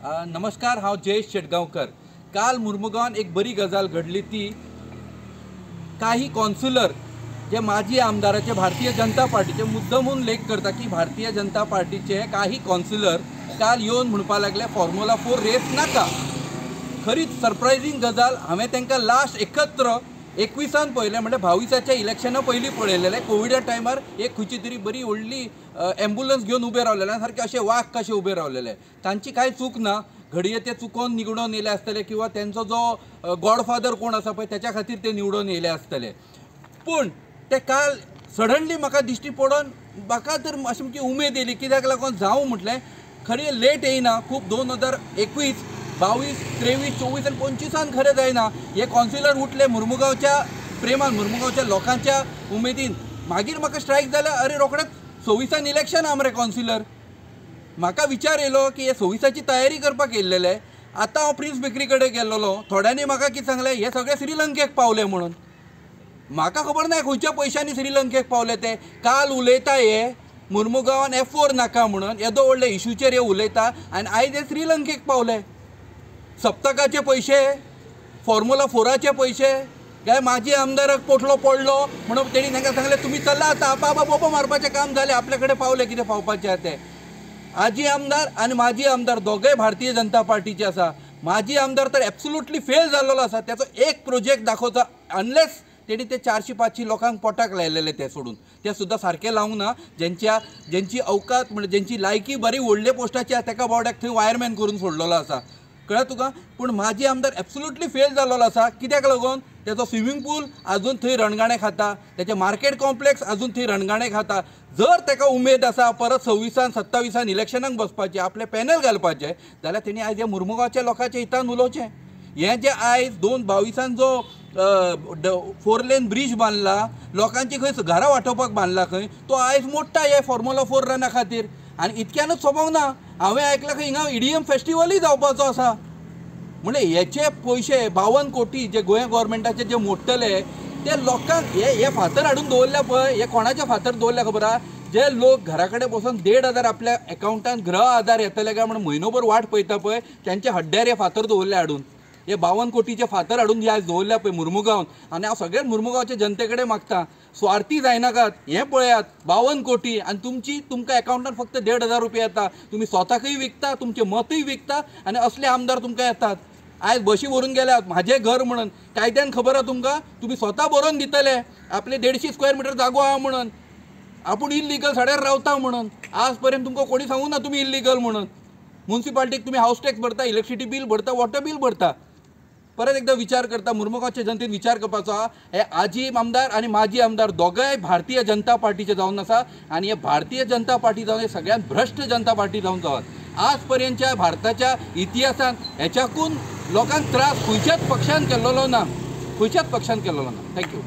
नमस्कार, हांव जयेश शेटगांवकर। काल मुर्मुगांवान एक बरी गजाल घडली, ती काही कॉन्सुलर जे माजी आमदाराचे भारतीय जनता पार्टीचे मुद्दमून लेख करता की भारतीय जनता पार्टीचे काही कॉन्सुलर काल येवन म्हणपा लागले फॉर्म्युला 4 रेस नाका। खरीच सरप्रायझिंग गजाल। हांवें तांकां लास्ट एकत्र 21 पळयलें, म्हणजे 22च्या इलेक्शना पयलीं पळयलेलें। कोविडा टायमार एक खंयची तरी बरी व्हडली एम्ब्युलन्स घेवन उबे रावलेले, सारके अशे वाघ कशे उबे रावलेले। तांची कांय चूक ना, घडये ते चुकोवन निवडून येयले आसतले किंवा त्यांचो जो गॉडफादर कोण आसा पळय त्याच्या खातीर ते निवडून येयले आसतले। पूण ते काल सडनली म्हाका दिश्टी पडोन म्हाका तर अशी म्हणजे उमेद येयली, कित्याक लागून जावं म्हटलें खरें लेट येयना खूब। 2021, 22, 23, 24 आनी 25 खरें जायना। हे कॉन्सुलर उठले मुर्मुगांवच्या प्रेमान, मुर्मुगांवच्या लोकांच्या उमेदीन। मागीर म्हाका स्ट्रायक जालें, अरे रोखडेंच 26 इलेक्शन आम रे कॉन्सुलर। म्हाका विचार येयलो की हे 26ची तयारी करपाक येयल्लेले। आतां हांव प्रिन्स बेकरी कडेन गेल्लो, थोड्यांनी म्हाका कितें सांगलें, हे सगळे श्रीलंकेक पावले म्हणून। म्हाका खबर ना खंयच्या पयशांनी श्रीलंकेक पावले ते। काल उलयता हे मुर्मुगांवान F4 नाका म्हणून, येदो व्हडले इश्यूचेर हे उलयता, आनी आयज हे श्रीलंकेक पावले। सप्तकाचे पैसे, फॉर्म्युला 4चे पैसे, काय माजी आमदाराक पोटलो पडलो म्हणून तेणी तांकां सांगलें तुमी चला आतां आपापा बोबो मारपाचें काम जालें, आपले कडेन पावले कितें पावपाचें ते। आजी आमदार आनी माजी आमदार दोगय भारतीय जनता पार्टीचे आसा। माजी आमदार तर एब्सोल्युटली फेल जाल्लो आसा। त्याचो एक प्रोजेक्ट दाखोवचा, अनलेस तेणी ते 400-500 लोकांक पोटाक लायलेले ते सोडून, ते सुद्दां सारकें लावंक ना। ज्यांची अवकात म्हणजे ज्यांची लायकी बरी व्हडले पोस्टाची आसा ताका बावड्याक थंय वायरमॅन करून सोडलेलो आसा, कळ्ळें तुका। पूण माजी आमदार एब्सोल्युटली फेल जाल्लो आसा। कित्याक लागून त्याचो स्विमींग पूल आजून थंय रणगाणे खाता, त्याचे मार्केट कॉम्प्लेक्स आजून थंय रणगाणे खाता। जर ताका उमेद आसा परत 26-27 इलेक्शनाक बसपाचें, आपले पॅनल घालपाचें, जाल्यार तेणी आयज ह्या मुर्मुगांवच्या लोकांच्या हितान उलोवचें। हें जे आयज 2022 जो 4 लेन ब्रिज बांदला, लोकांची खंय घरां वांटोवपाक बांदला खंय, तो आयज मोडटा हे फॉर्म्युला 4 रना खातीर। आनी इतक्यानूच सोंपोंक ना, हांवें आयकलां खंय हिंगा EDM फेस्टिवलूय जावपाचो आसा। म्हणजे हेचे पयशे 52 कोटी जे गोंय गव्हर्मेंटाचे जे मोडटले ते लोकांक हे फातर हाडून दवरल्या पळय, हे कोणाचे फातर दवरल्या खबर आहा? जे लोक घरा कडेन बसून 1,500 आपल्या अकाउंटांत गृह आधार येतले काय म्हणून म्हयनोभर वाट पळयता पळय, त्यांच्या हड्ड्यार हे फातर दवरले हाडून। हे 52 कोटीचे फातर हाडून जे आयज दवरल्या पळय मुर्मुगांवान। आनी हांव सगळ्याच मुर्मुगांवच्या जनते कडेन मागता, स्वार्थी जायनाकात। हें पळयात 52 कोटी आनी तुमकां अकाउंटांत फक्त 1,500 रुपया येता। तुमी स्वताकय विकता, तुमचें मतूय विकता, आनी असले आमदार तुमकां येतात। आयज बशी व्हरून गेल्यात म्हाजें घर म्हणून, कायद्यान खबर आहा तुमकां, तुमी स्वता बरोवन दितले आपले 150 स्क्वेअर मिटर जागो आहा म्हणून, आपूण इल्लिगल साड्यार रावता म्हणून। आज पर्यंत तुमकां कोणी सांगूं ना तुमी इल्लिगल म्हणून। म्युन्सिपाल्टीक तुमी हावस टॅक्स भरता, इलेक्ट्रिसिटी बील भरता, वॉटर बील भरता। परत एकदा विचार करता, मुर्मुगांवच्या जनतेन विचार करपाचो आहा, हे आजी आमदार आनी माजी आमदार दोगांय भारतीय जनता पार्टीचे जावन आसा। आनी हे भारतीय जनता पार्टी जावन हे सगळ्यात भ्रश्ट जनता पार्टी जावन जावत। आज पर्यंतच्या भारताच्या इतिहासान हेच्याकून लोकांक त्रास खंयच्याच पक्षान केल्लो ना, खंयच्याच पक्षान केल्लो ना। थँक्यू।